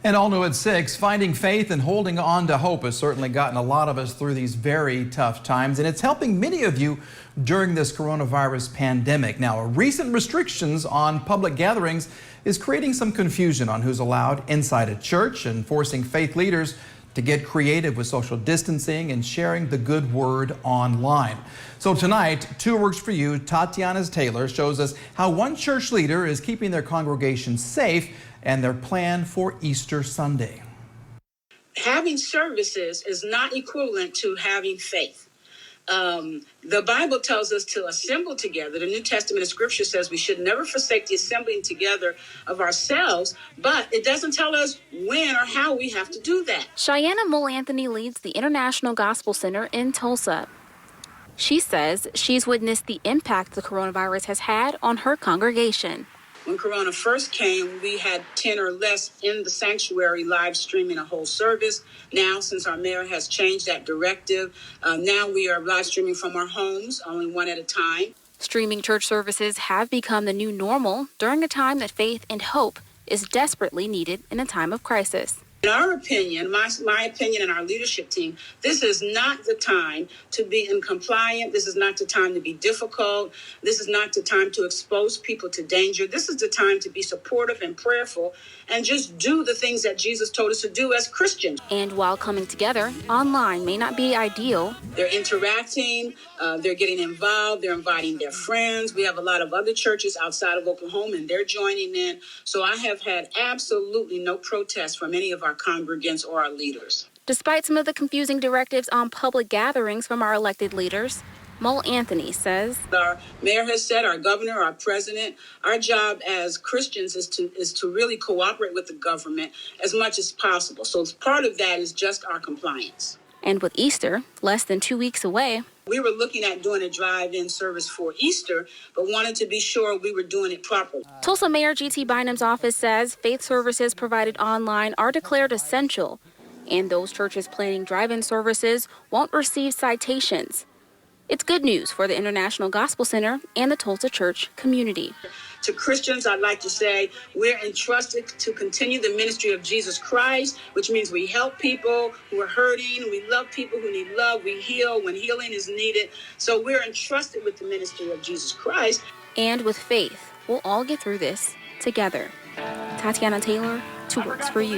And all new at 6, finding faith and holding on to hope has certainly gotten a lot of us through these very tough times, and it's helping many of you during this coronavirus pandemic. Now, recent restrictions on public gatherings is creating some confusion on who's allowed inside a church and forcing faith leaders to get creative with social distancing and sharing the good word online. So tonight, 2 Works for You, Tatiana Taylor shows us how one church leader is keeping their congregation safe and their plan for Easter Sunday. Having services is not equivalent to having faith. The Bible tells us to assemble together. The New Testament of Scripture says we should never forsake the assembling together of ourselves, but it doesn't tell us when or how we have to do that. Cheyenne Mole Anthony leads the International Gospel Center in Tulsa. She says she's witnessed the impact the coronavirus has had on her congregation. When Corona first came, we had 10 or less in the sanctuary live streaming a whole service. Now, since our mayor has changed that directive, now we are live streaming from our homes, only one at a time. Streaming church services have become the new normal during a time that faith and hope is desperately needed in a time of crisis. In our opinion, my opinion and our leadership team, this is not the time to be incompliant. This is not the time to be difficult. This is not the time to expose people to danger. This is the time to be supportive and prayerful and just do the things that Jesus told us to do as Christians. And while coming together, online may not be ideal. They're interacting, they're getting involved, they're inviting their friends. We have a lot of other churches outside of Oklahoma and they're joining in. So I have had absolutely no protest from any of our congregants or our leaders. Despite some of the confusing directives on public gatherings from our elected leaders, Mole Anthony says our mayor has said, our governor, our president, our job as Christians is to really cooperate with the government as much as possible. So part of that is just our compliance. And with Easter less than 2 weeks away, we were looking at doing a drive-in service for Easter, but wanted to be sure we were doing it properly. Tulsa Mayor G.T. Bynum's office says faith services provided online are declared essential, and those churches planning drive-in services won't receive citations. It's good news for the International Gospel Center and the Tulsa church community. To Christians, I'd like to say we're entrusted to continue the ministry of Jesus Christ, which means we help people who are hurting. We love people who need love. We heal when healing is needed. So we're entrusted with the ministry of Jesus Christ. And with faith, we'll all get through this together. Tatiana Taylor, 2 Works for You.